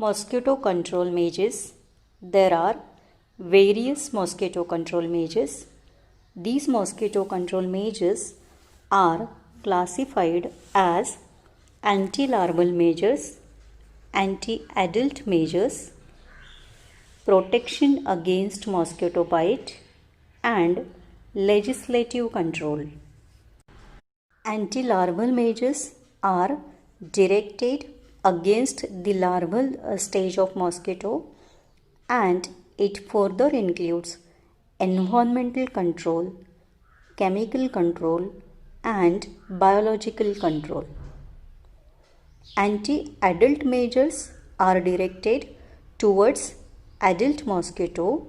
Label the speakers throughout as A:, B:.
A: Mosquito control measures. There are various mosquito control measures. These mosquito control measures are classified as anti-larval measures, anti-adult measures, protection against mosquito bite, and legislative control. Anti-larval measures are directed against the larval stage of mosquito, and it further includes environmental control, chemical control, and biological control. Anti-adult measures are directed towards adult mosquito.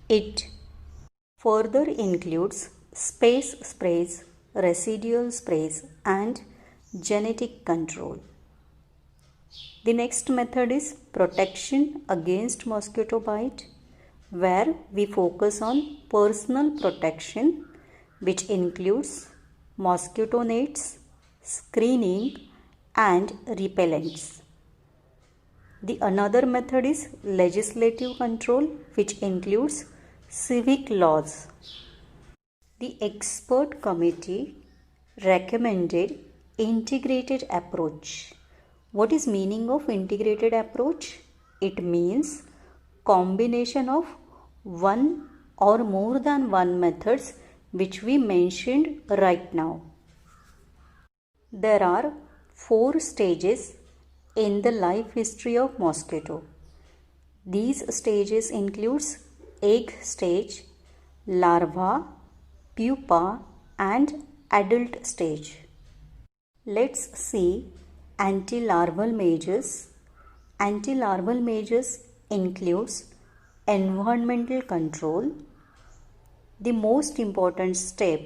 A: It further includes space sprays, residual sprays, and genetic control. The next method is protection against mosquito bite, where we focus on personal protection, which includes mosquito nets, screening, and repellents. The another method is legislative control, which includes civic laws. The expert committee recommended integrated approach. What is meaning of integrated approach? It means combination of one or more than one methods which we mentioned right now. There are 4 stages in the life history of mosquito. These stages includes egg stage, larva, pupa, and adult stage. Let's see anti-larval measures. Anti-larval measures includes environmental control. The most important step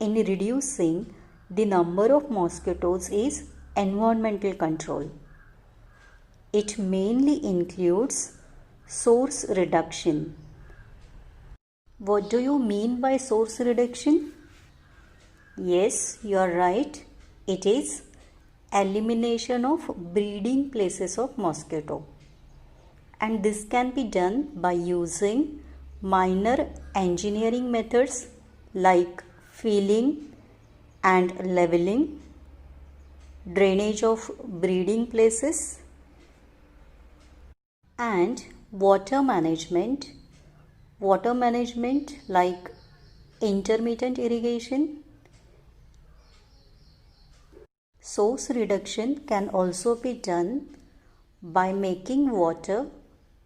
A: in reducing the number of mosquitoes is environmental control. It mainly includes source reduction. What do you mean by source reduction? Yes, you are right. It is elimination of breeding places of mosquito, and this can be done by using minor engineering methods like filling and leveling, drainage of breeding places, and water management like intermittent irrigation. Source reduction can also be done by making water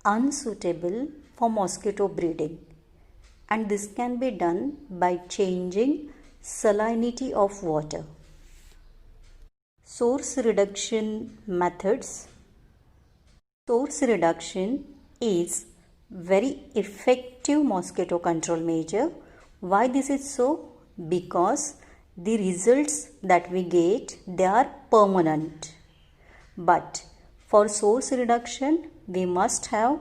A: unsuitable for mosquito breeding, and this can be done by changing salinity of water. Source reduction methods. Source reduction is very effective mosquito control measure. Why this is so? Because the results that we get, they are permanent. But for source reduction, we must have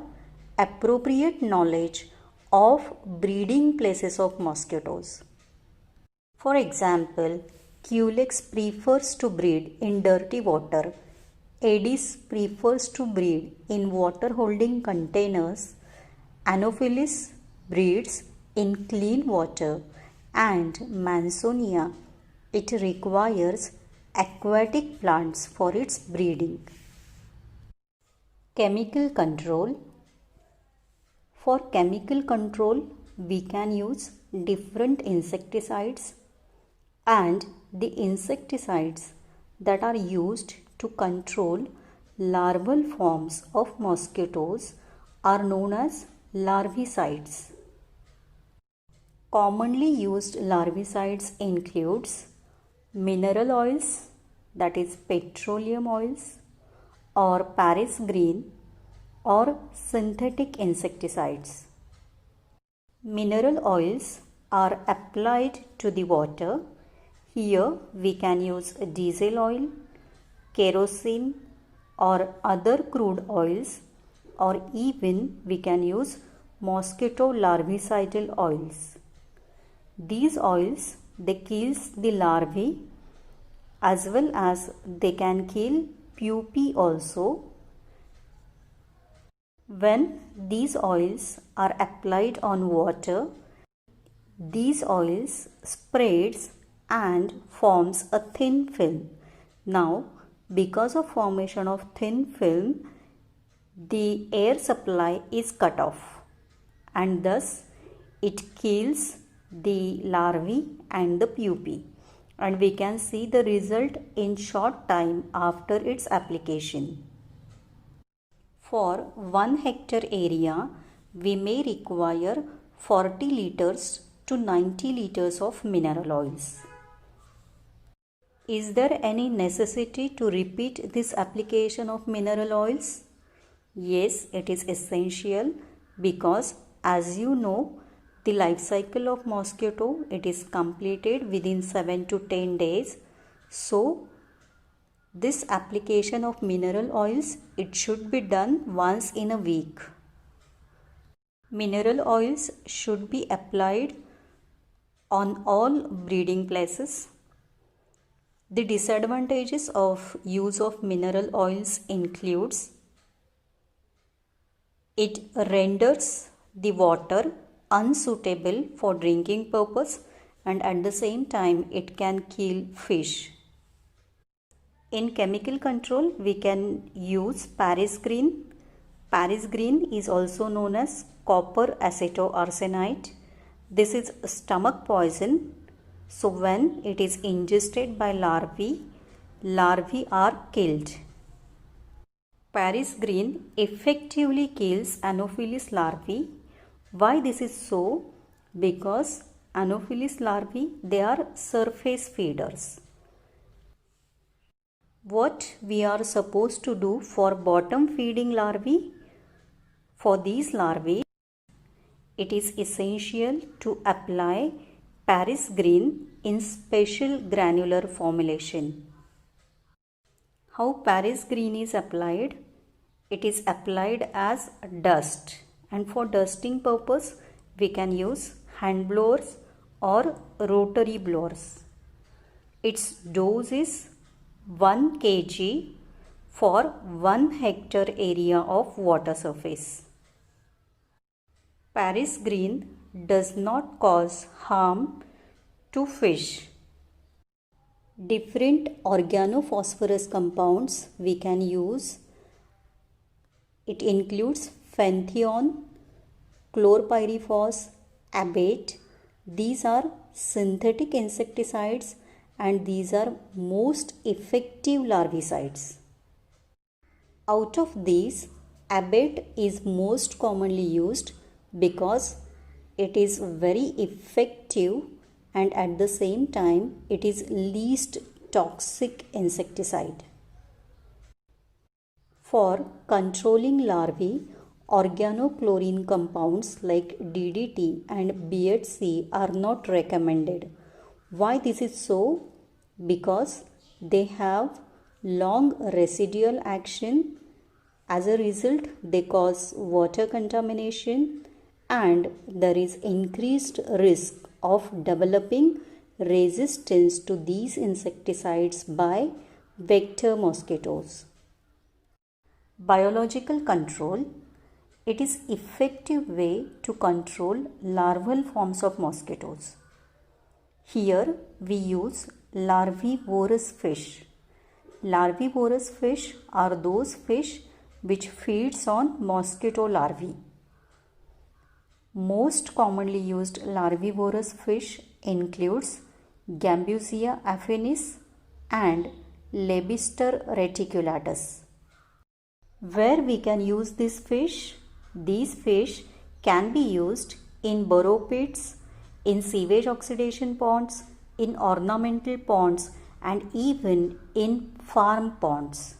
A: appropriate knowledge of breeding places of mosquitoes. For example, Culex prefers to breed in dirty water. Aedes prefers to breed in water holding containers. Anopheles breeds in clean water, and Mansonia, it requires aquatic plants for its breeding. Chemical control. For chemical control, we can use different insecticides, and the insecticides that are used to control larval forms of mosquitoes are known as larvicides. Commonly used larvicides includes mineral oils, that is petroleum oils, or Paris green, or synthetic insecticides. Mineral oils are applied to the water. Here we can use diesel oil, kerosene, or other crude oils, or even we can use mosquito larvicidal oils. These oils, they kills the larvae as well as they can kill pupae also, When these oils are applied on water, these oils spreads and forms a thin film. Now, because of formation of thin film, the air supply is cut off and thus it kills the larvae and the pupae, and we can see the result in short time after its application. For 1 hectare area, we may require 40 liters to 90 liters of mineral oils. Is there any necessity to repeat this application of mineral oils? Yes, it is essential because, as you know, the life cycle of mosquito, it is completed within 7 to 10 days. So, this application of mineral oils, it should be done once in a week. Mineral oils should be applied on all breeding places. The disadvantages of use of mineral oils includes it renders the water unsuitable for drinking purpose, and at the same time it can kill fish. In chemical control, we can use Paris green. Paris green is also known as copper acetoarsenite. This is stomach poison. So when it is ingested by larvae are killed. Paris green effectively kills Anopheles larvae. Why this is so? Because Anopheles larvae, they are surface feeders. What we are supposed to do for bottom feeding larvae? For these larvae, it is essential to apply Paris green in special granular formulation. How Paris green is applied? It is applied as dust, and for dusting purpose, we can use hand blowers or rotary blowers. Its dose is 1 kg for 1 hectare area of water surface. Paris green does not cause harm to fish. Different organophosphorus compounds we can use. It includes phentheon, chlorpyrifos, abate. These are synthetic insecticides and these are most effective larvicides. Out of these, abate is most commonly used because it is very effective and at the same time it is least toxic insecticide. For controlling larvae, organochlorine compounds like DDT and BHC are not recommended. Why this is so? Because they have long residual action. As a result, they cause water contamination and there is increased risk of developing resistance to these insecticides by vector mosquitoes. Biological control. It is effective way to control larval forms of mosquitoes. Here we use larvivorous fish. Larvivorous fish are those fish which feeds on mosquito larvae. Most commonly used larvivorous fish includes Gambusia affinis and Lebister reticulatus. Where we can use this fish? These fish can be used in burrow pits, in sewage oxidation ponds, in ornamental ponds and even in farm ponds.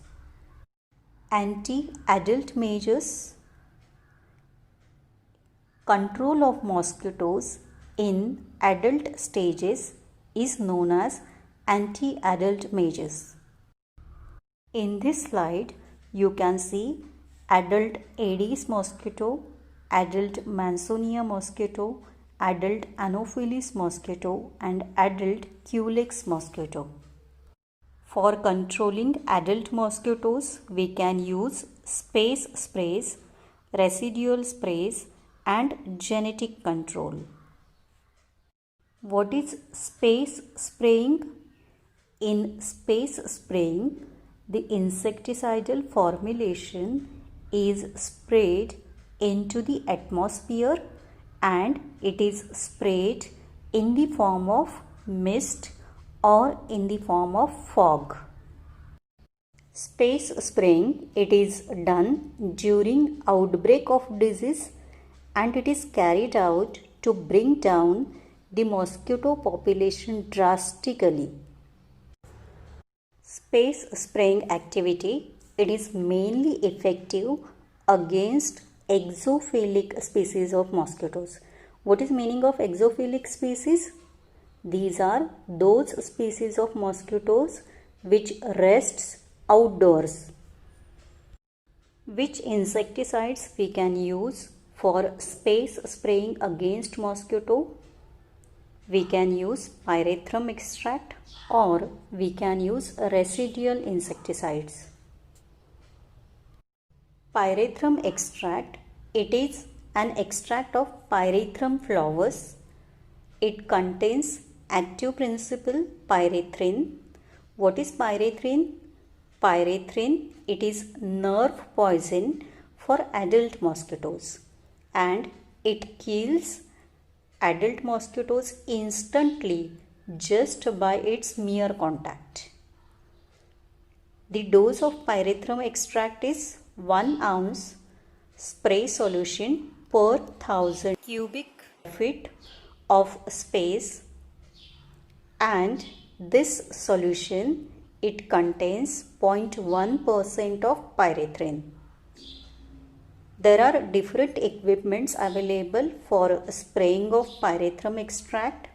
A: Anti-adult measures. Control of mosquitoes in adult stages is known as anti-adult measures. In this slide, you can see adult Aedes mosquito, adult Mansonia mosquito, adult Anopheles mosquito and adult Culex mosquito. For controlling adult mosquitoes, we can use space sprays residual sprays, and genetic control. What is space spraying? In space spraying, the insecticidal formulation is sprayed into the atmosphere and it is sprayed in the form of mist or in the form of fog. Space spraying, it is done during outbreak of disease and it is carried out to bring down the mosquito population drastically. Space spraying activity, it is mainly effective against exophilic species of mosquitoes. What is meaning of exophilic species? These are those species of mosquitoes which rests outdoors. Which insecticides we can use for space spraying against mosquito? We can use pyrethrum extract or we can use residual insecticides. Pyrethrum extract, it is an extract of pyrethrum flowers. It contains active principle pyrethrin. What is pyrethrin? Pyrethrin, it is nerve poison for adult mosquitoes and it kills adult mosquitoes instantly just by its mere contact. The dose of pyrethrum extract is 1 ounce spray solution per 1000 cubic feet of space, and this solution, it contains 0.1% of pyrethrin. There are different equipments available for spraying of pyrethrum extract.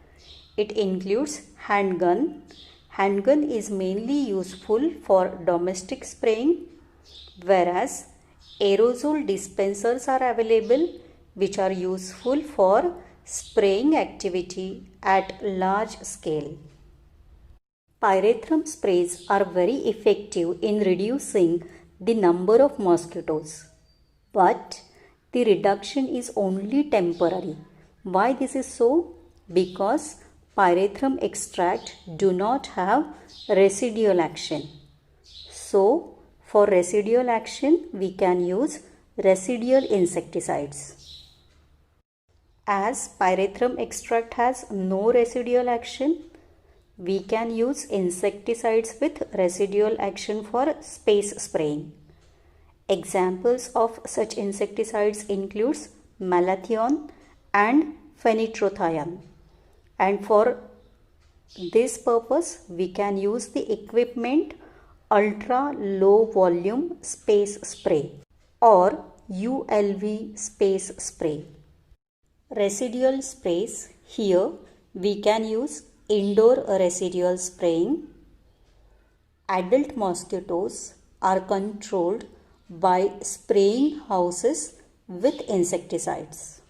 A: It includes handgun. Handgun is mainly useful for domestic spraying, whereas aerosol dispensers are available which are useful for spraying activity at large scale. Pyrethrum sprays are very effective in reducing the number of mosquitoes. But the reduction is only temporary. Why this is so? Because pyrethrum extract do not have residual action. So, for residual action, we can use residual insecticides. As pyrethrum extract has no residual action, we can use insecticides with residual action for space spraying. Examples of such insecticides includes malathion and phenitrophthion. And for this purpose, we can use the equipment ultra low volume space spray or ULV space spray. Residual sprays, here we can use indoor residual spraying. Adult mosquitoes are controlled by spraying houses with insecticides.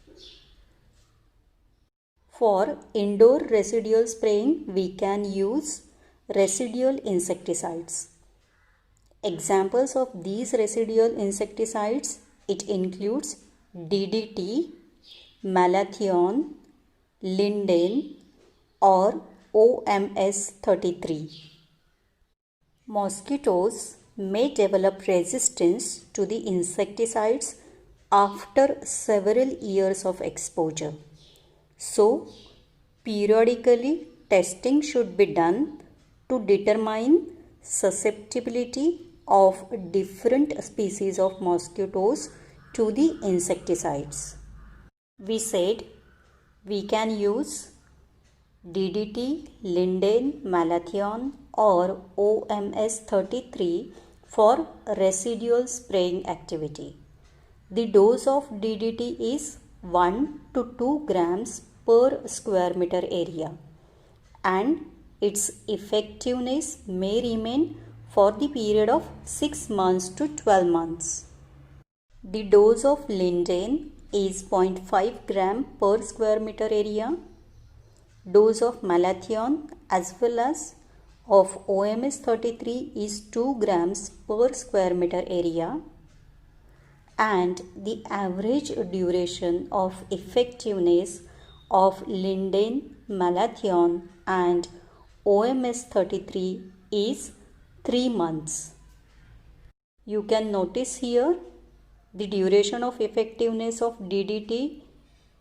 A: For indoor residual spraying, we can use residual insecticides. Examples of these residual insecticides, it includes DDT, malathion, linden or OMS-33. Mosquitoes may develop resistance to the insecticides after several years of exposure. So, periodically testing should be done to determine susceptibility of different species of mosquitoes to the insecticides. We said we can use DDT, linden, malathion or OMS-33 for residual spraying activity. The dose of DDT is 1 to 2 grams per square meter area and its effectiveness may remain for the period of 6 months to 12 months. The dose of linden is 0.5 gram per square meter area. Dose of malathion as well as of OMS-33 is 2 grams per square meter area, and the average duration of effectiveness of Linden, Malathion and OMS 33 is 3 months. You can notice here the duration of effectiveness of DDT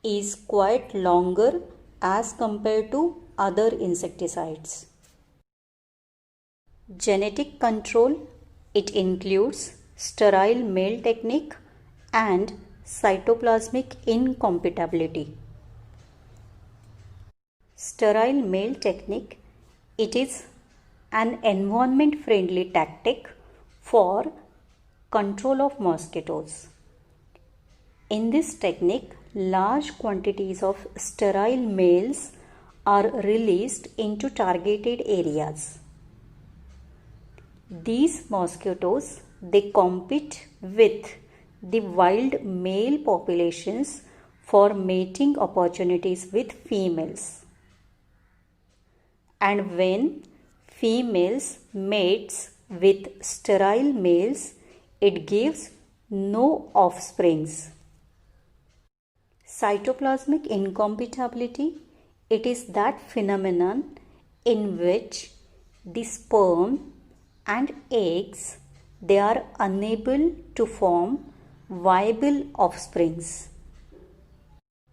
A: is quite longer as compared to other insecticides. Genetic control, it includes sterile male technique and cytoplasmic incompatibility. Sterile male technique, it is an environment friendly tactic for control of mosquitoes. In this technique, large quantities of sterile males are released into targeted areas. These mosquitoes, they compete with the wild male populations for mating opportunities with females. And when females mates with sterile males, it gives no offsprings. Cytoplasmic incompatibility, it is that phenomenon in which the sperm and eggs, they are unable to form viable offsprings.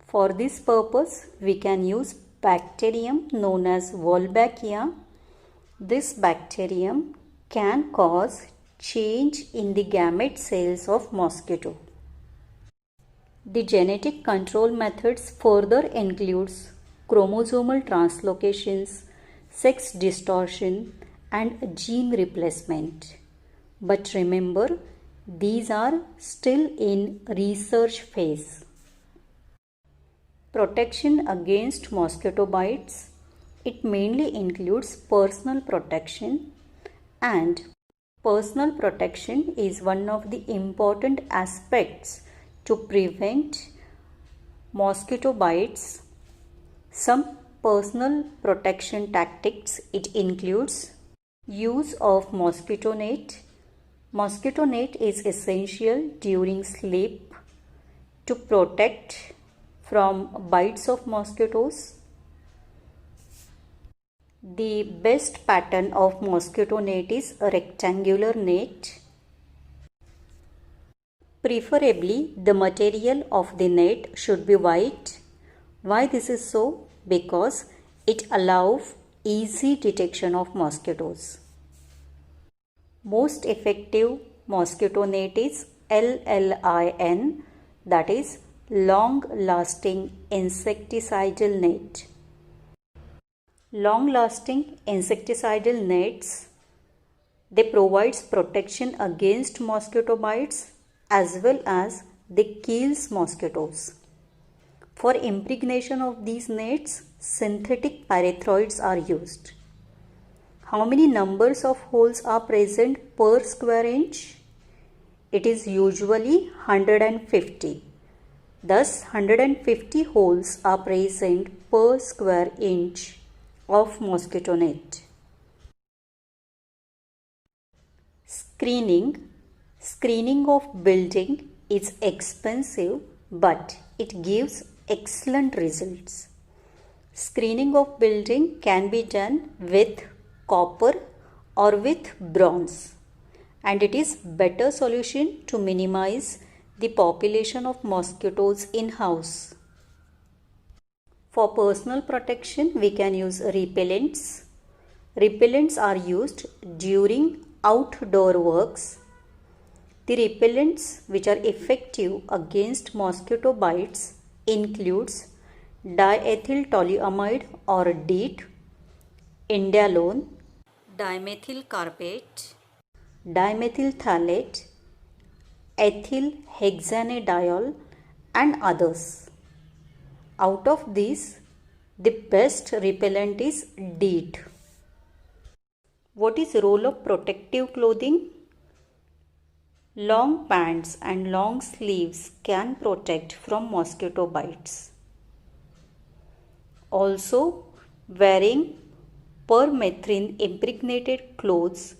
A: For this purpose, we can use bacterium known as Wolbachia. This bacterium can cause change in the gamete cells of mosquito. The genetic control methods further includes chromosomal translocations, sex distortion, and gene replacement. But remember, these are still in research phase. Protection against mosquito bites, it mainly includes personal protection, and personal protection is one of the important aspects to prevent mosquito bites. Some personal protection tactics, it includes use of mosquito net. Mosquito net is essential during sleep to protect from bites of mosquitoes. The best pattern of mosquito net is a rectangular net. Preferably, the material of the net should be white. Why this is so? Because it allows easy detection of mosquitoes. Most effective mosquito net is LLIN, that is long-lasting insecticidal net. Long-lasting insecticidal nets, they provides protection against mosquito bites as well as they kills mosquitoes. For impregnation of these nets, synthetic pyrethroids are used. How many numbers of holes are present per square inch? It is usually 150. Thus, 150 holes are present per square inch of mosquito net. Screening of building is expensive, but it gives excellent results. Screening of building can be done with copper or with bronze, and it is better solution to minimize the population of mosquitoes in house. For personal protection, we can use repellents. Repellents are used during outdoor works. The repellents which are effective against mosquito bites includes diethyl toluamide or DEET, indalone, dimethyl carpate, dimethyl phthalate, ethyl hexanediol and others. Out of these, the best repellent is DEET. What is the role of protective clothing? Long pants and long sleeves can protect from mosquito bites. Also, wearing permethrin impregnated clothes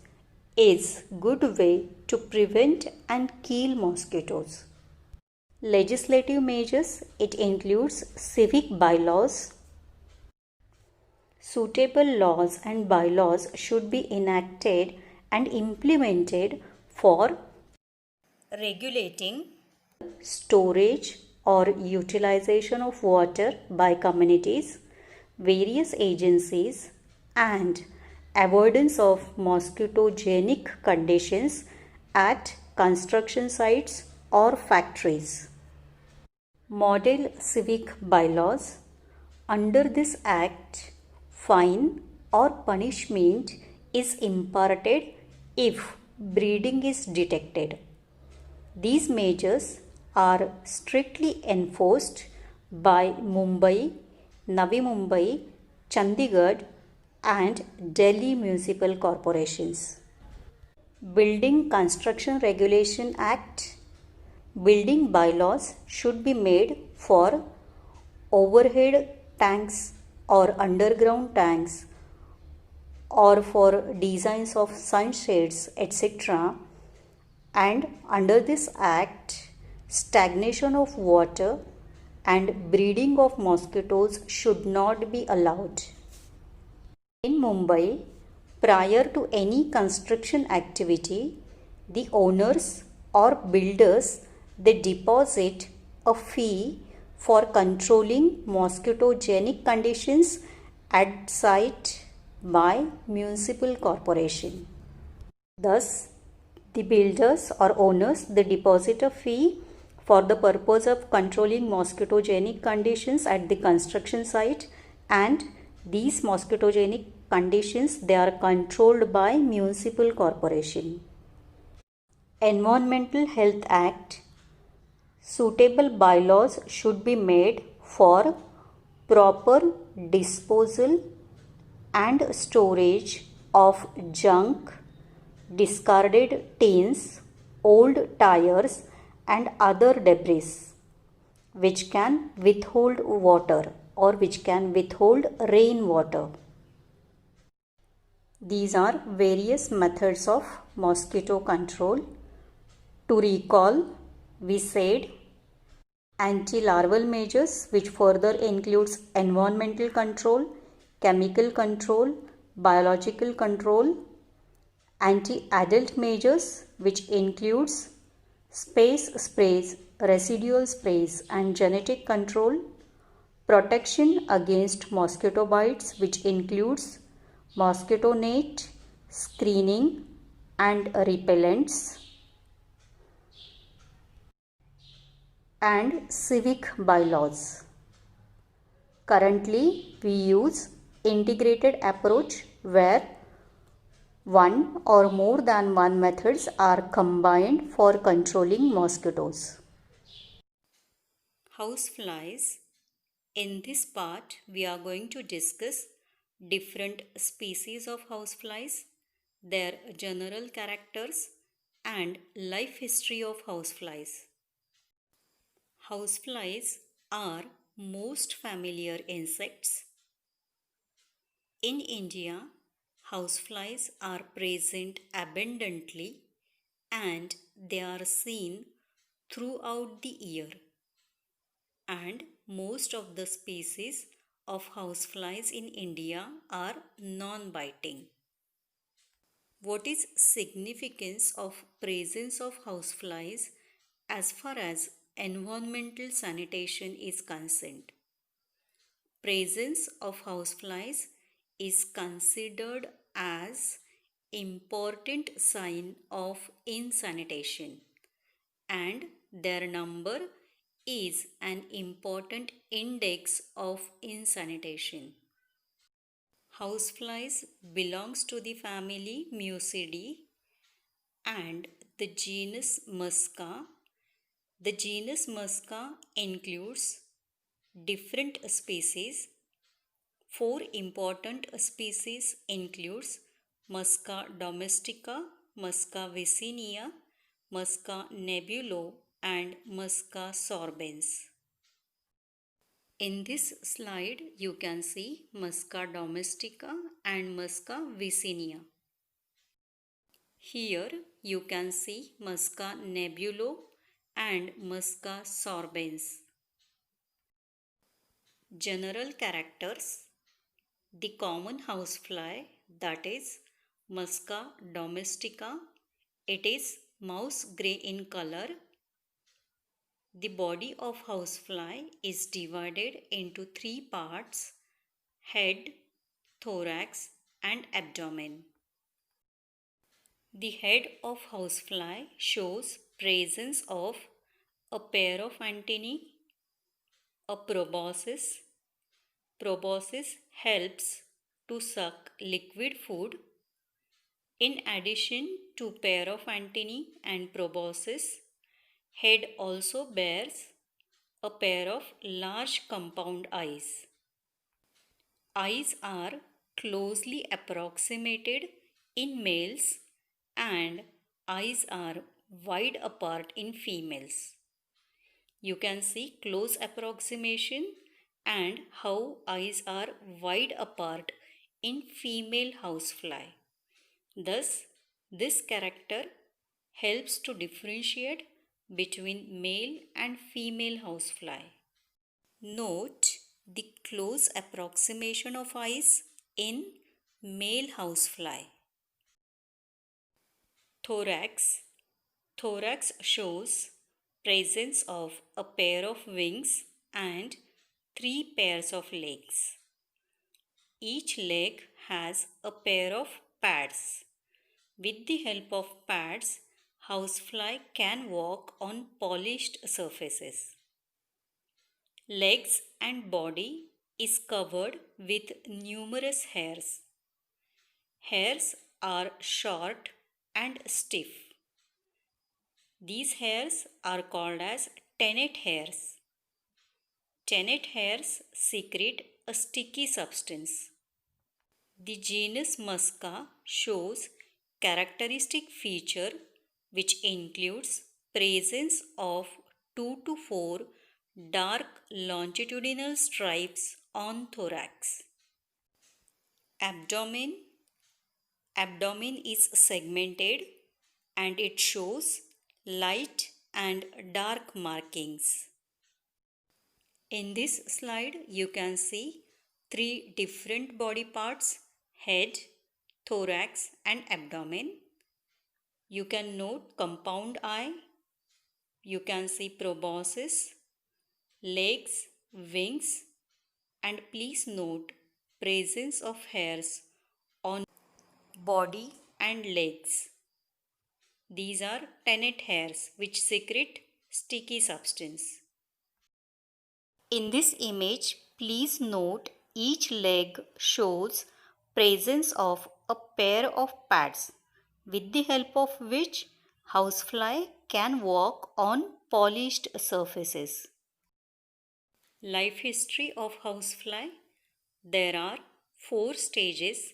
A: is good way to prevent and kill mosquitoes. Legislative measures, it includes civic bylaws. Suitable laws and bylaws should be enacted and implemented for regulating storage or utilization of water by communities, various agencies, and avoidance of mosquitogenic conditions at construction sites or factories. Model civic bylaws. Under this act, fine or punishment is imparted if breeding is detected. These measures are strictly enforced by Mumbai, Navi Mumbai, Chandigarh, and Delhi municipal corporations. Building Construction Regulation Act. Building bylaws should be made for overhead tanks or underground tanks or for designs of sunshades, etc. And under this act, stagnation of water and breeding of mosquitoes should not be allowed. In Mumbai, prior to any construction activity, the owners or builders, they deposit a fee for controlling mosquitogenic conditions at site by municipal corporation. Thus, the builders or owners, they deposit a fee for the purpose of controlling mosquitogenic conditions at the construction site, and these mosquitogenic conditions, they are controlled by municipal corporation. Environmental Health Act. Suitable bylaws should be made for proper disposal and storage of junk, discarded tins, old tires, and other debris which can withhold water or which can withhold rainwater. These are various methods of mosquito control. To recall, we said anti-larval measures, which further includes environmental control, chemical control, biological control. Anti-adult measures, which includes space sprays, residual sprays, and genetic control. Protection against mosquito bites, which includes mosquito net, screening, and repellents. And civic bylaws. Currently, we use integrated approach where one or more than one methods are combined for controlling mosquitoes. Houseflies. In this part, we are going to discuss different species of houseflies, their general characters, and life history of houseflies. Houseflies are most familiar insects. In India, houseflies are present abundantly and they are seen throughout the year. And most of the species of houseflies in India are non-biting. What is significance of presence of houseflies as far as environmental sanitation is concerned? Presence of houseflies is considered as important sign of insanitation, and their number is an important index of insanitation. Houseflies belongs to the family Mucidae and the genus Musca. The genus Musca includes different species. Four important species includes Musca domestica, Musca vicinia, Musca nebulo, and Musca sorbens. In this slide, you can see Musca domestica and Musca vicinia. Here you can see Musca nebulo and Musca sorbens. General characters: the common housefly, that is Musca domestica, it is mouse grey in color. The body of housefly is divided into three parts: head, thorax, and abdomen. The head of housefly shows presence of a pair of antennae, a proboscis. Proboscis helps to suck liquid food. In addition to pair of antennae and proboscis, head also bears a pair of large compound eyes. Eyes are closely approximated in males and eyes are wide apart in females. You can see close approximation and how eyes are wide apart in female housefly. Thus, this character helps to differentiate between male and female housefly. Note the close approximation of eyes in male housefly. Thorax. Thorax shows presence of a pair of wings and three pairs of legs. Each leg has a pair of pads. With the help of pads, housefly can walk on polished surfaces. Legs and body is covered with numerous hairs. Hairs are short and stiff. These hairs are called as tennet hairs. Tennet hairs secrete a sticky substance. The genus Musca shows characteristic feature which includes presence of 2 to 4 dark longitudinal stripes on thorax. Abdomen. Abdomen is segmented and it shows light and dark markings. In this slide, you can see three different body parts: head, thorax, and abdomen. You can note compound eye. You can see proboscis, legs, wings, and please note presence of hairs on body and legs. These are tennet hairs which secrete sticky substance. In this image, please note each leg shows presence of a pair of pads with the help of which housefly can walk on polished surfaces. Life history of housefly. There are 4 stages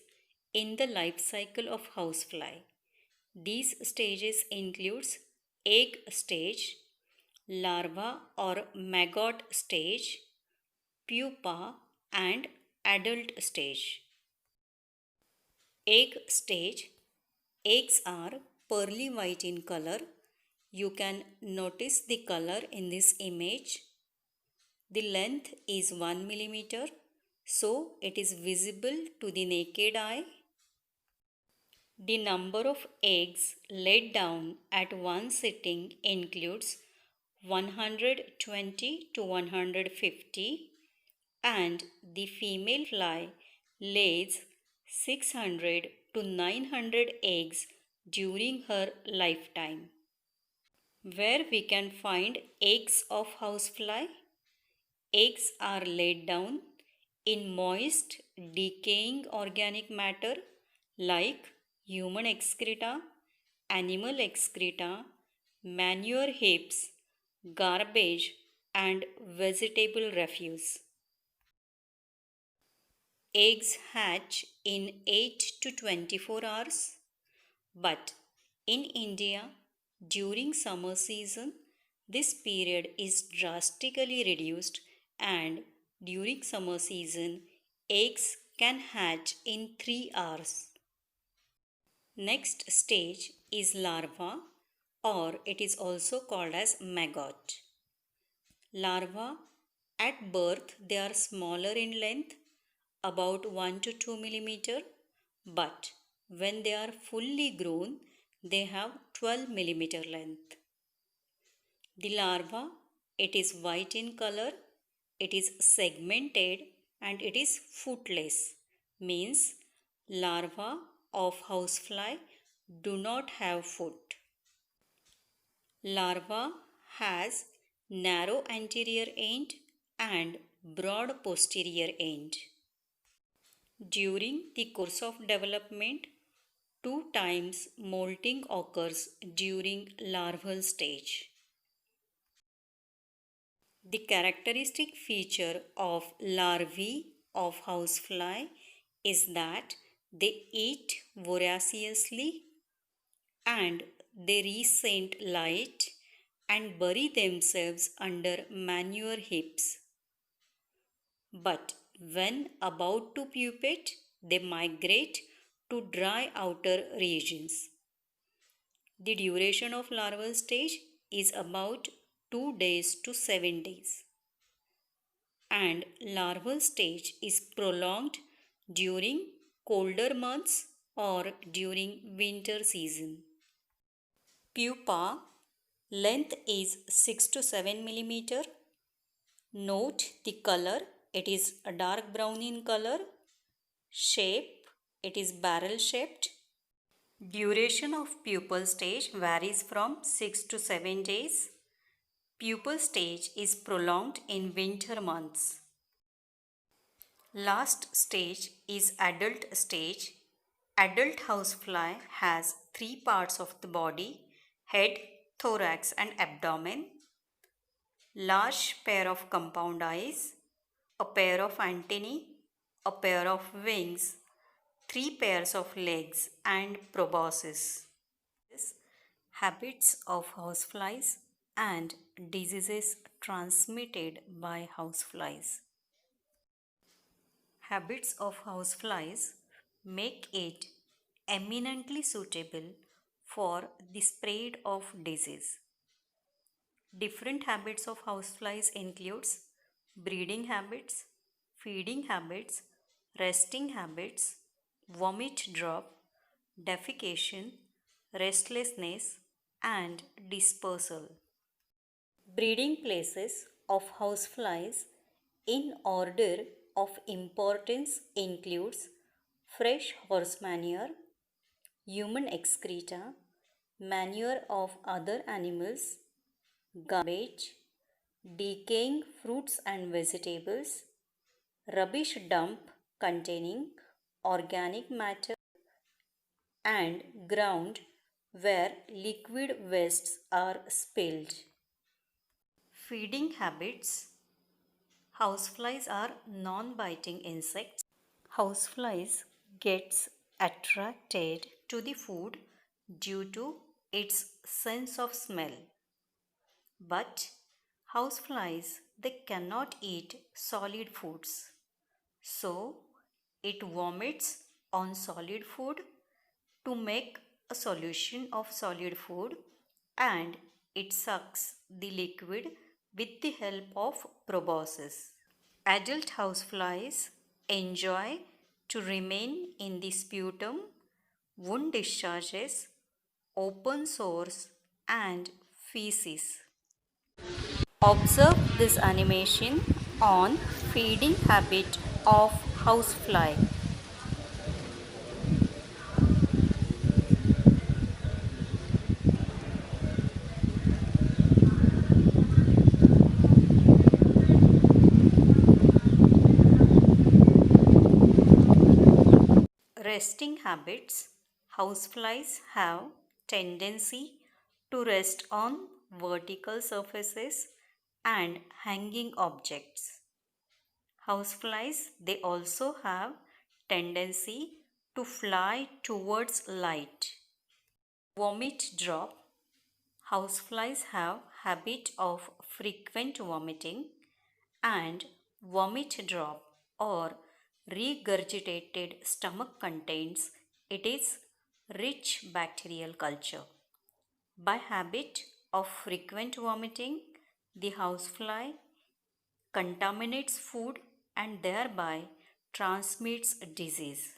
A: in the life cycle of housefly. These stages includes egg stage, larva or maggot stage, pupa, and adult stage. Egg stage. Eggs are pearly white in color. You can notice the color in this image. The length is 1 millimeter, so it is visible to the naked eye. The number of eggs laid down at one sitting includes 120 to 150, and the female fly lays 600 to 900 eggs during her lifetime. Where we can find eggs of housefly? Eggs are laid down in moist, decaying organic matter like human excreta, animal excreta, manure heaps, garbage, and vegetable refuse. Eggs hatch in 8 to 24 hours, but in India, during summer season, this period is drastically reduced, and during summer season, eggs can hatch in 3 hours. Next stage is larva. or it is also called as maggot. Larvae at birth they are smaller in length, about 1 to 2 millimeter, but when they are fully grown they have 12 millimeter length. The larva, it is white in color, it is segmented and it is footless, means larvae of housefly do not have foot. Larva has narrow anterior end and broad posterior end. During the course of development, two times molting occurs during larval stage. The characteristic feature of larvae of housefly is that they eat voraciously and they resent light and bury themselves under manure heaps. But when about to pupate, they migrate to dry outer regions. The duration of larval stage is about 2 days to 7 days. And larval stage is prolonged during colder months or during winter season. Pupa length is 6 to 7 millimeter. Note the color, it is a dark brown in color. Shape, it is barrel shaped. Duration of pupal stage varies from 6 to 7 days. Pupal stage is prolonged in winter months. Last stage is adult stage. Adult housefly has 3 parts of the body: head, thorax and abdomen, large pair of compound eyes, a pair of antennae, a pair of wings, 3 pairs of legs and proboscis. Habits of houseflies and diseases transmitted by houseflies. Habits of houseflies make it eminently suitable for the spread of disease. Different habits of houseflies includes breeding habits, feeding habits, resting habits, vomit drop, defecation, restlessness and dispersal. Breeding places of houseflies in order of importance includes fresh horse manure, human excreta, manure of other animals, garbage, decaying fruits and vegetables, rubbish dump containing organic matter, and ground where liquid wastes are spilled. Feeding habits. Houseflies are non-biting insects. Houseflies gets attracted to the food due to its sense of smell. But houseflies, they cannot eat solid foods. So it vomits on solid food to make a solution of solid food, and it sucks the liquid with the help of proboscis. Adult houseflies enjoy to remain in the sputum, wound discharges, open sores and feces. Observe this animation on feeding habit of housefly. Resting habits. Houseflies have tendency to rest on vertical surfaces and hanging objects. Houseflies, they also have tendency to fly towards light. Vomit drop. Houseflies have habit of frequent vomiting, and vomit drop or regurgitated stomach contains it is rich bacterial culture. By habit of frequent vomiting, the housefly contaminates food and thereby transmits disease.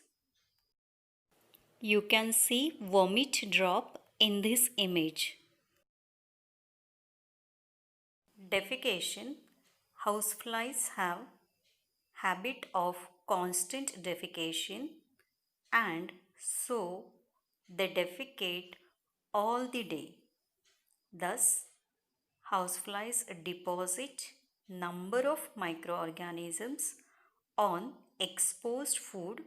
A: You can see vomit drop in this image. Defecation. Houseflies have habit of constant defecation and so they defecate all the day. Thus, houseflies deposit number of microorganisms on exposed food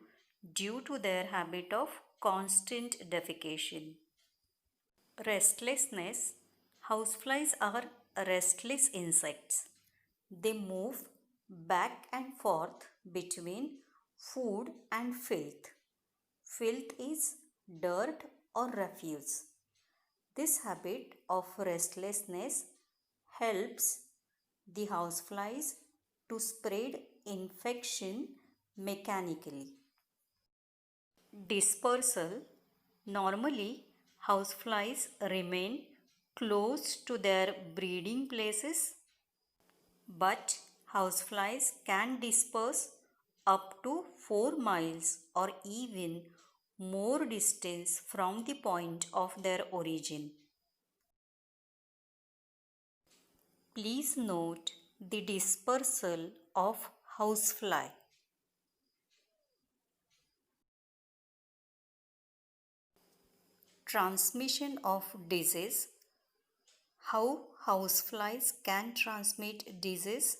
A: due to their habit of constant defecation. Restlessness. Houseflies are restless insects. They move back and forth between food and filth. Filth is dirt or refuse. This habit of restlessness helps the houseflies to spread infection mechanically. Dispersal. Normally, houseflies remain close to their breeding places, but houseflies can disperse up to 4 miles or even more distance from the point of their origin. Please note the dispersal of housefly. Transmission of disease. How houseflies can transmit disease?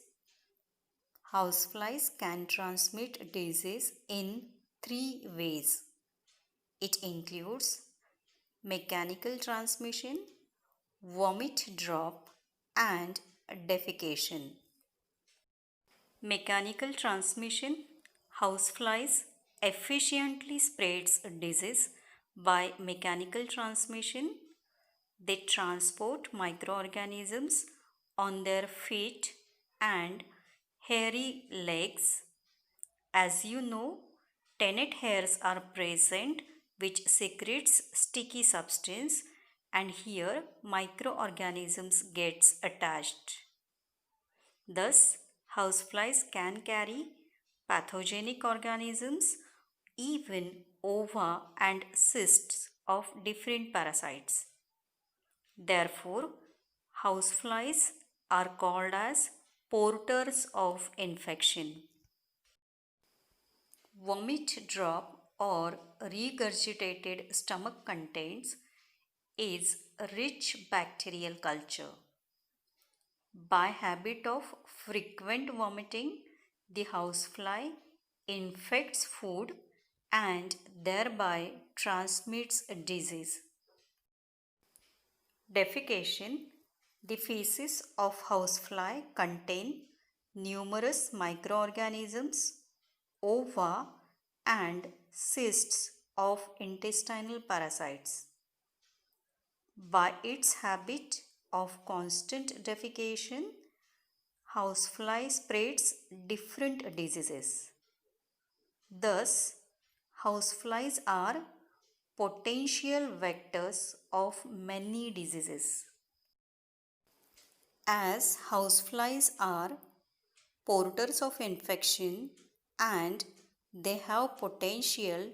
A: Houseflies can transmit disease in 3 ways. It includes mechanical transmission, vomit drop, and defecation. Mechanical transmission. Houseflies efficiently spreads disease by mechanical transmission. They transport microorganisms on their feet and hairy legs. As you know, tennet hairs are present which secretes sticky substance and here microorganisms gets attached. Thus, houseflies can carry pathogenic organisms, even ova and cysts of different parasites. Therefore, houseflies are called as porters of infection. Vomit drop or regurgitated stomach contents is rich bacterial culture. By habit of frequent vomiting, the housefly infects food and thereby transmits disease. Defecation. The feces of housefly contain numerous microorganisms, ova, and cysts of intestinal parasites. By its habit of constant defecation, housefly spreads different diseases. Thus, houseflies are potential vectors of many diseases. As houseflies are porters of infection and they have potential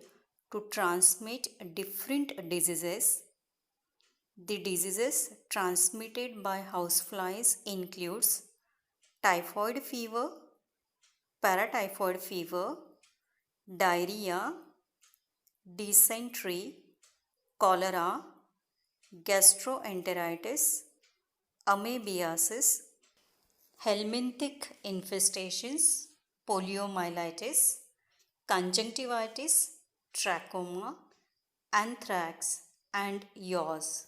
A: to transmit different diseases, the diseases transmitted by houseflies includes typhoid fever, paratyphoid fever, diarrhea, dysentery, cholera, gastroenteritis, amebiasis, helminthic infestations, poliomyelitis, conjunctivitis, trachoma, anthrax, and yaws.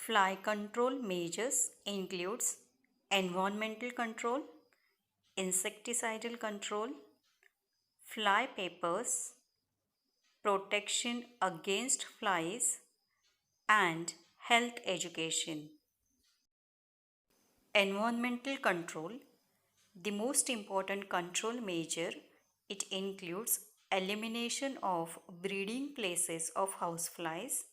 A: Fly control measures includes environmental control, insecticidal control, fly papers, protection against flies, and health education. Environmental control. The most important control measure, it includes elimination of breeding places of houseflies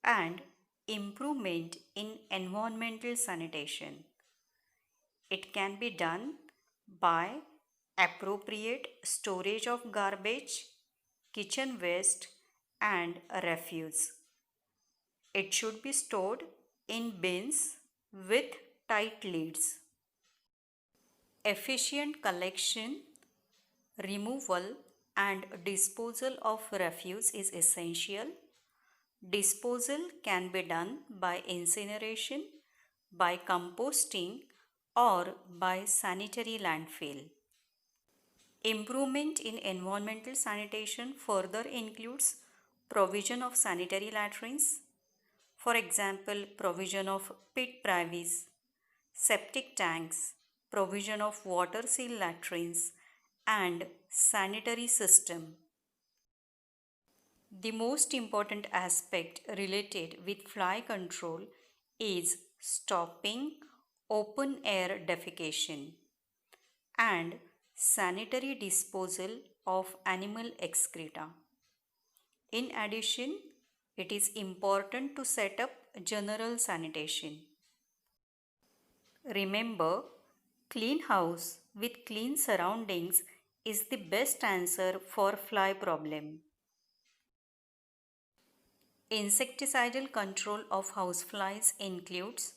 A: and improvement in environmental sanitation. It can be done by appropriate storage of garbage, kitchen waste, and refuse. It should be stored in bins with tight lids. Efficient collection, removal, and disposal of refuse is essential. Disposal can be done by incineration, by composting, or by sanitary landfill. Improvement in environmental sanitation further includes provision of sanitary latrines, for example, provision of pit privies, septic tanks, provision of water seal latrines, and sanitary system. The most important aspect related with fly control is stopping open air defecation and sanitary disposal of animal excreta. In addition, it is important to set up general sanitation. Remember, clean house with clean surroundings is the best answer for fly problem. Insecticidal control of houseflies includes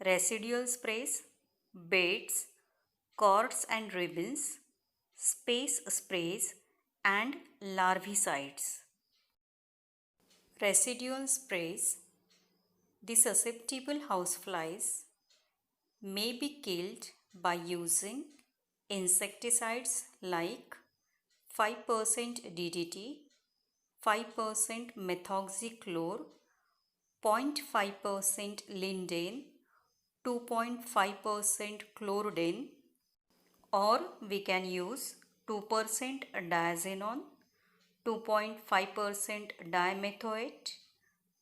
A: residual sprays, baits, cords and ribbons, space sprays, and larvicides. Residual sprays. The susceptible houseflies may be killed by using insecticides like 5% DDT, 5% methoxychlor, 0.5% lindane, 2.5% chlordane, or we can use 2% diazinon, 2.5% dimethoate,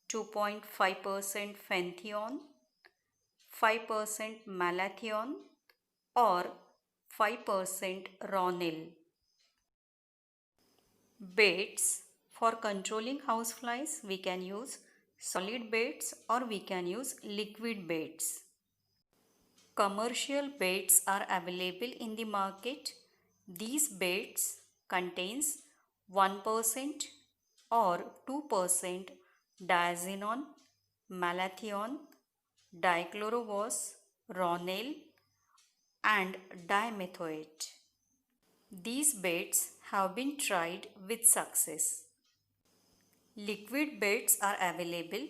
A: 2.5% phentheon, 5% malathion, or 5% ronil. Baits. For controlling houseflies, we can use solid baits or we can use liquid baits. Commercial baits are available in the market. These baits contains 1% or 2% diazinon, malathion, dichlorobos, ronil, and dimethoate. These baits have been tried with success. Liquid baits are available.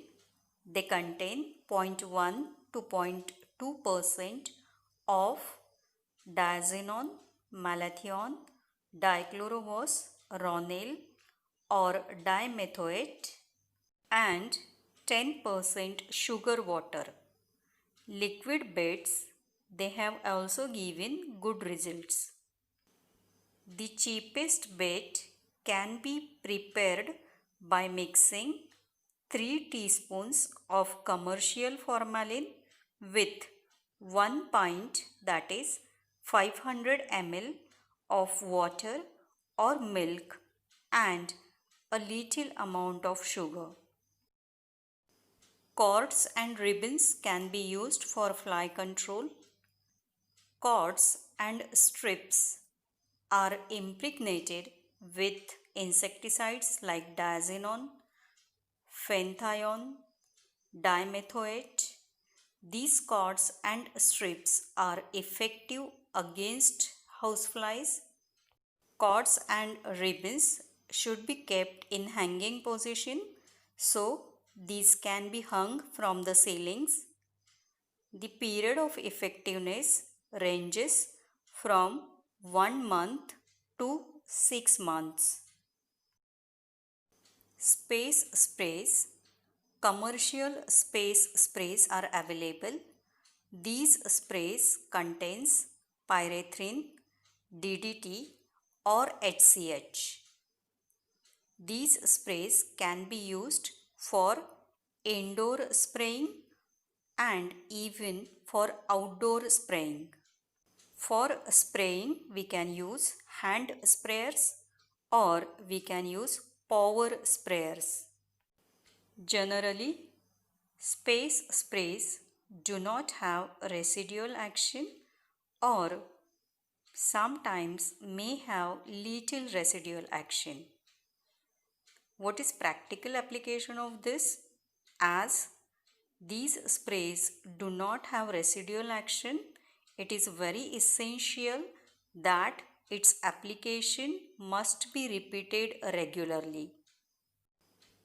A: They contain 0.1 to 0.2% of diazinon, malathion, dichlorobos, ronil, or dimethoate, and 10% sugar water. Liquid baits, they have also given good results. The cheapest bait can be prepared by mixing 3 teaspoons of commercial formalin with 1 pint, that is 500 ml of water or milk, and a little amount of sugar. Cords and ribbons can be used for fly control. Cords and strips are impregnated with insecticides like diazinon, phentheon, dimethoate. These cords and strips are effective against houseflies. Cords and ribbons should be kept in hanging position, so these can be hung from the ceilings. The period of effectiveness ranges from 1 month to 6 months. Space sprays. commercial space sprays are available. These sprays contains pyrethrin, DDT or HCH. These sprays can be used for indoor spraying and even for outdoor spraying. For spraying, we can use hand sprayers or we can use power sprayers. Generally, space sprays do not have residual action or sometimes may have little residual action. What is practical application of this? As these sprays do not have residual action, it is very essential that its application must be repeated regularly.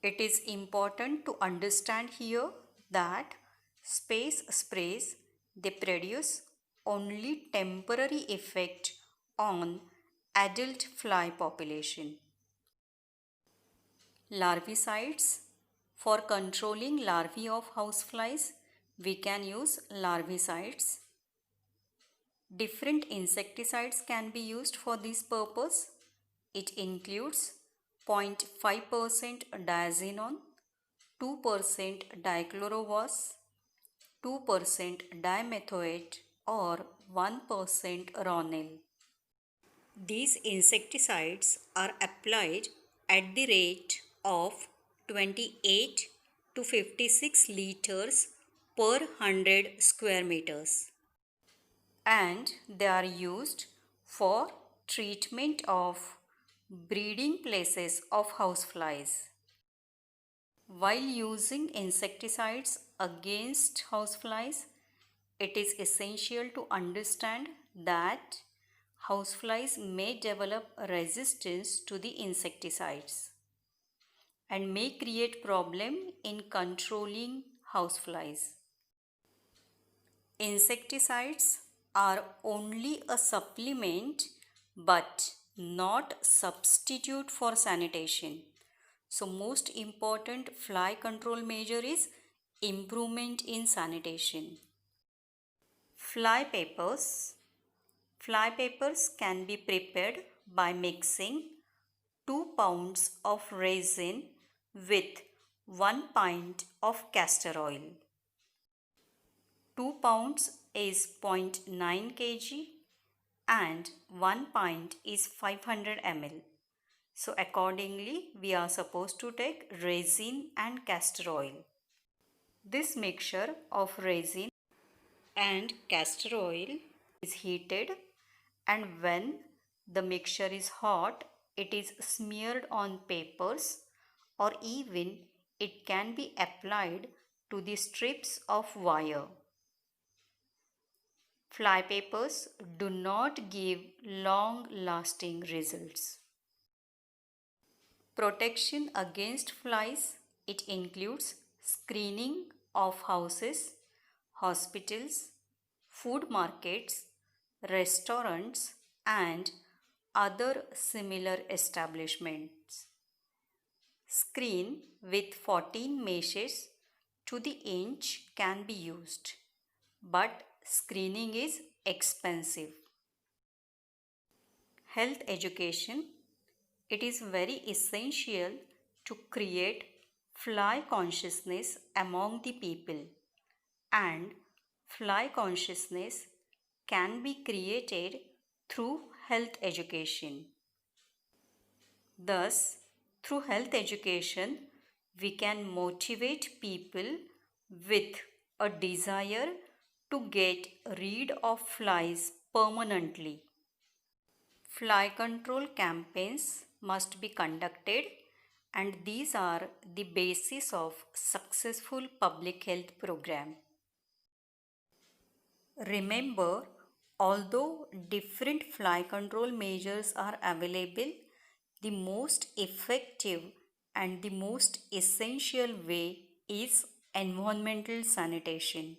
A: It is important to understand here that space sprays, they produce only temporary effect on adult fly population. Larvicides. For controlling larvae of houseflies, we can use larvicides. Different insecticides can be used for this purpose. It includes 0.5% diazinon, 2% dichlorovos, 2% dimethoate or 1% ronil. These insecticides are applied at the rate of 28 to 56 liters per 100 square meters. And they are used for treatment of breeding places of houseflies. While using insecticides against houseflies, it is essential to understand that houseflies may develop resistance to the insecticides and may create problem in controlling houseflies. Insecticides are only a supplement but not substitute for sanitation. So most important fly control measure is improvement in sanitation. Fly papers. Fly papers can be prepared by mixing 2 pounds of resin with 1 pint of castor oil. 2 pounds is 0.9 kg and 1 pint is 500 ml. So accordingly, we are supposed to take resin and castor oil. This mixture of resin and castor oil is heated, and when the mixture is hot, it is smeared on papers or even it can be applied to the strips of wire. Fly papers do not give long-lasting results. Protection against flies, it includes screening of houses, hospitals, food markets, restaurants and other similar establishments. Screen with 14 meshes to the inch can be used, but screening is expensive. Health education. It is very essential to create fly consciousness among the people, and fly consciousness can be created through health education. Thus, through health education, we can motivate people with a desire to get rid of flies permanently. Fly control campaigns must be conducted, and these are the basis of successful public health program. Remember, although different fly control measures are available, the most effective and the most essential way is environmental sanitation.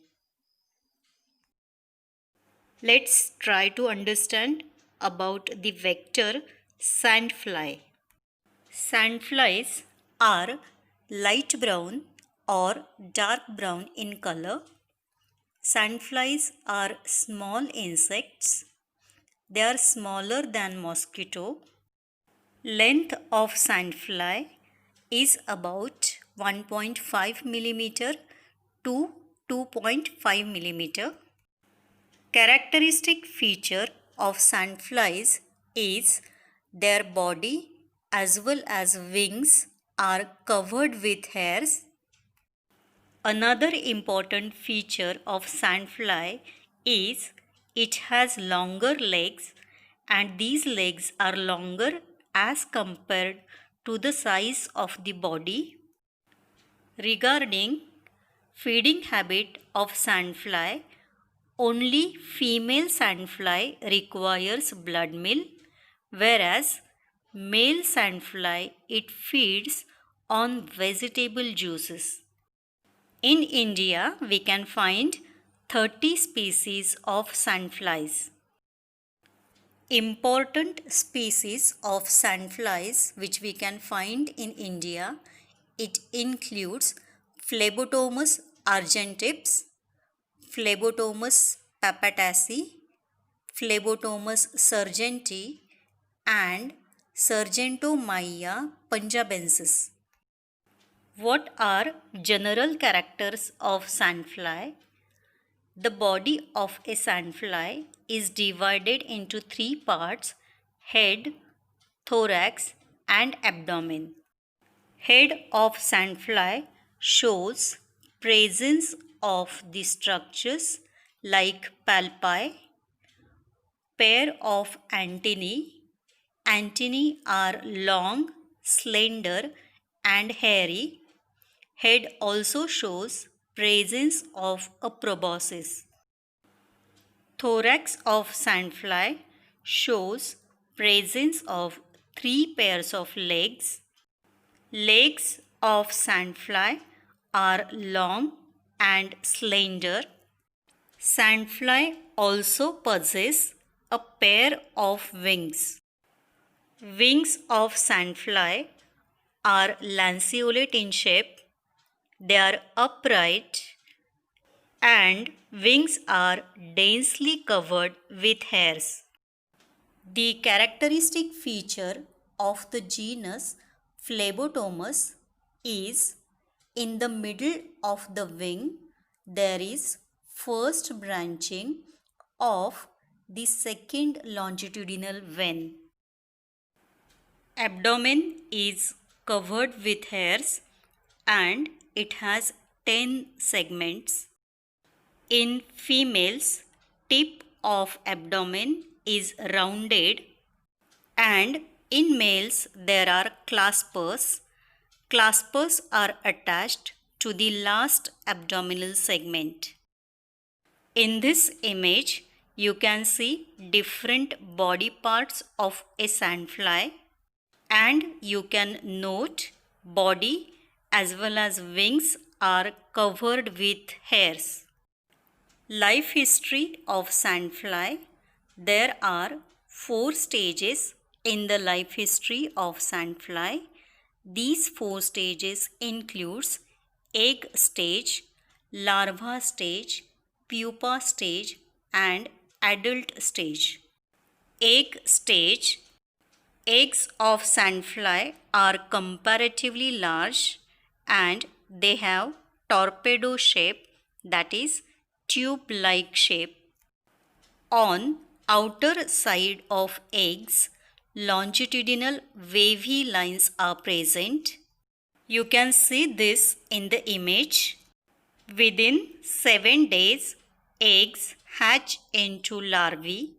A: Let's try to understand about the vector sandfly. Sandflies are light brown or dark brown in color. Sandflies are small insects. They are smaller than mosquito. Length of sandfly is about 1.5 millimeter to 2.5 millimeter. Characteristic feature of sandflies is their body as well as wings are covered with hairs. Another important feature of sandfly is it has longer legs, and these legs are longer as compared to the size of the body. Regarding feeding habit of sandfly, only female sandfly requires blood meal, whereas male sandfly it feeds on vegetable juices. In India, we can find 30 species of sandflies. Important species of sandflies which we can find in India, it includes Phlebotomus argentips, Phlebotomus papataci, Phlebotomus sargenti, and Sargentomyia punjabensis. What are general characters of sandfly? The body of a sandfly is divided into three parts: head, thorax, and abdomen. Head of sandfly shows presence of the structures like palpi, pair of antennae. Antennae are long, slender, and hairy. Head also shows presence of a proboscis. Thorax of sandfly shows presence of 3 pairs of legs. Legs of sandfly are long and slender. Sandfly also possess a pair of wings. Wings of sandfly are lanceolate in shape. They are upright and wings are densely covered with hairs. The characteristic feature of the genus Phlebotomus is in the middle of the wing there is first branching of the second longitudinal vein. Abdomen is covered with hairs and it has 10 segments. In females, tip of abdomen is rounded, and in males there are claspers. Claspers are attached to the last abdominal segment. In this image, you can see different body parts of a sandfly, and you can note body as well as wings are covered with hairs. Life history of sandfly. There are 4 stages in the life history of sandfly. These 4 stages includes egg stage, larva stage, pupa stage, and adult stage. Egg stage. Eggs of sandfly are comparatively large and they have torpedo shape, that is tube-like shape. On outer side of eggs, longitudinal wavy lines are present. You can see this in the image. Within 7 days, eggs hatch into larvae.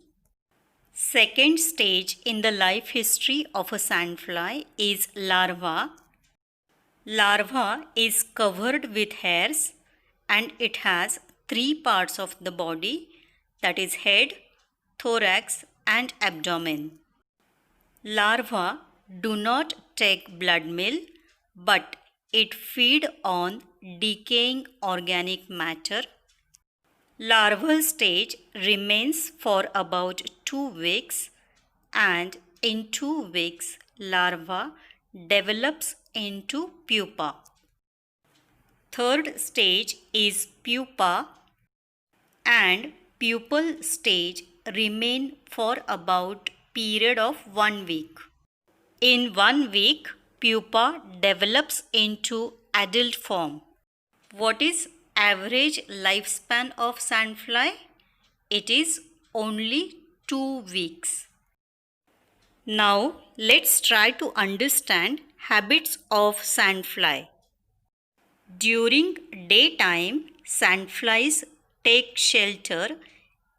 A: Second stage in the life history of a sandfly is larva. Larva is covered with hairs and it has 3 parts of the body, that is head, thorax, and abdomen. Larvae do not take blood meal, but it feed on decaying organic matter. Larval stage remains for about 2 weeks, and in 2 weeks larva develops into pupa. Third stage is pupa, and pupal stage remain for about period of 1 week. In 1 week, pupa develops into adult form. What is average lifespan of sandfly? It is only 2 weeks. Now let's try to understand habits of sandfly. During daytime, sandflies take shelter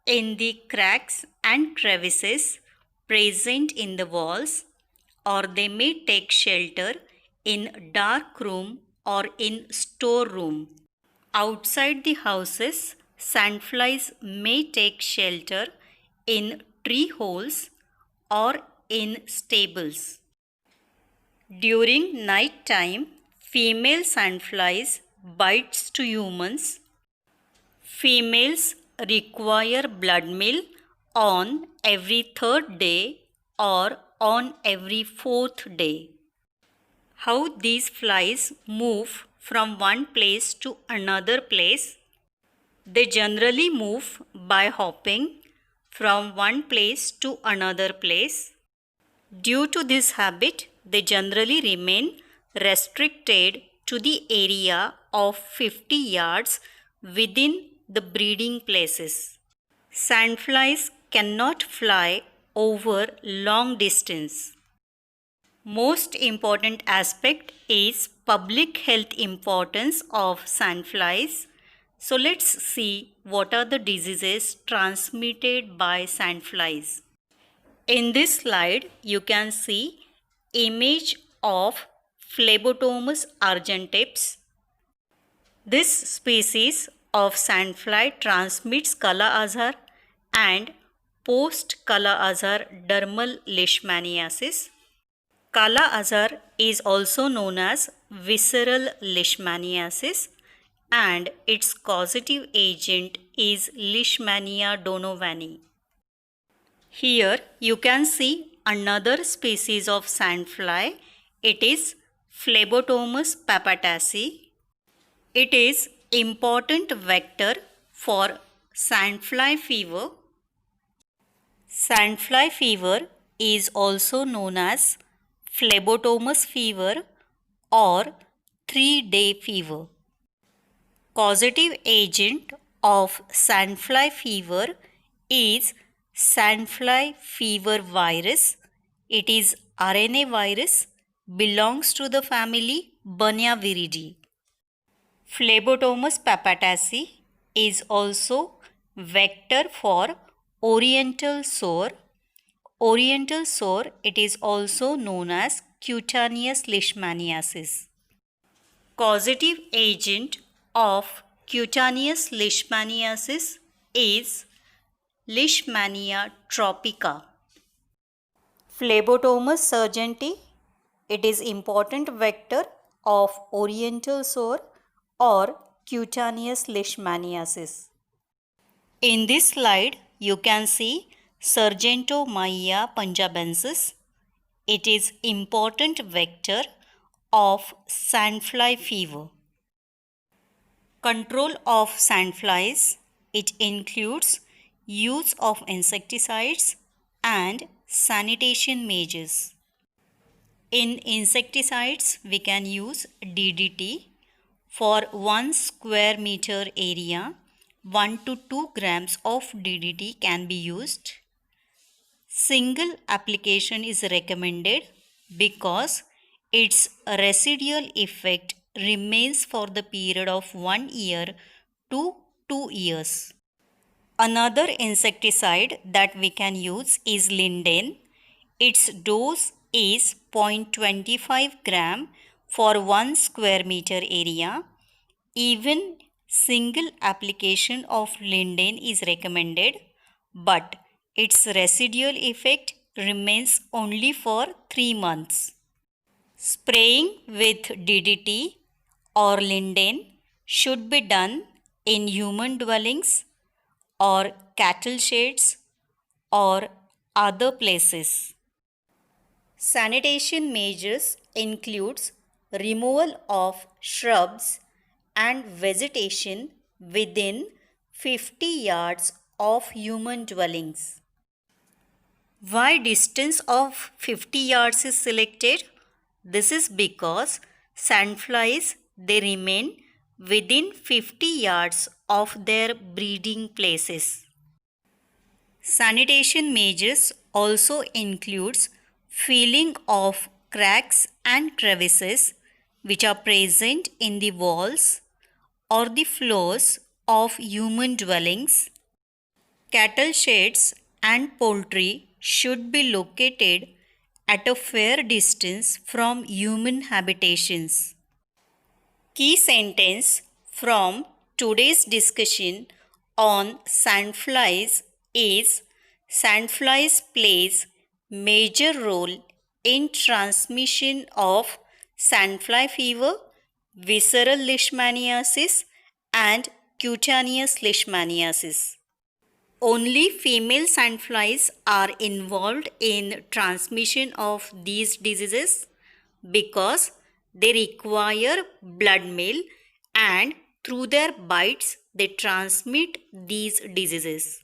A: in the cracks and crevices present in the walls, or they may take shelter in dark room or in storeroom. Outside the houses, sandflies may take shelter in tree holes or in stables. During night time, female sandflies bites to humans. Females require blood meal on every third day or on every fourth day. How these flies move from one place to another place? They generally move by hopping from one place to another place. Due to this habit, they generally remain restricted to the area of 50 yards within the breeding places. Sandflies cannot fly over long distance. Most important aspect is public health importance of sandflies. So let's see what are the diseases transmitted by sandflies. In this slide, you can see image of Phlebotomus argenteps. This species of sandfly transmits Kala-Azar and post-Kala-Azar dermal leishmaniasis. Kala-Azar is also known as visceral leishmaniasis, and its causative agent is Leishmania donovani. Here you can see another species of sandfly. It is Phlebotomus papataceae. It is important vector for sandfly fever. Sandfly fever is also known as Phlebotomus fever or 3-day fever. Causative agent of sandfly fever is sandfly fever virus. It is RNA virus, belongs to the family Bunyaviridae. Phlebotomus papataceae is also vector for oriental sore. Oriental sore, it is also known as cutaneous leishmaniasis. Causative agent of cutaneous leishmaniasis is Leishmania tropica. Phlebotomus sargenti, it is important vector of oriental sore or cutaneous leishmaniasis. In this slide, you can see Sargentomyia punjabensis. It is important vector of sandfly fever. Control of sandflies, it includes use of insecticides and sanitation measures. In insecticides, we can use DDT. For 1 square meter area, 1 to 2 grams of DDT can be used. Single application is recommended because its residual effect remains for the period of 1 year to 2 years. Another insecticide that we can use is Linden. Its dose is 0.25 gram for 1 square meter area. Even single application of Linden is recommended, but its residual effect remains only for 3 months. Spraying with DDT or Linden should be done in human dwellings or cattle sheds or other places. Sanitation measures includes removal of shrubs and vegetation within 50 yards of human dwellings. Why distance of 50 yards is selected? This is because sandflies, they remain within 50 yards of their breeding places. Sanitation measures also includes filling of cracks and crevices which are present in the walls or the floors of human dwellings. Cattle sheds and poultry should be located at a fair distance from human habitations. Key sentence from today's discussion on sandflies is sandflies plays major role in transmission of sandfly fever, visceral leishmaniasis and cutaneous leishmaniasis. Only female sandflies are involved in transmission of these diseases because they require blood meal and through their bites they transmit these diseases.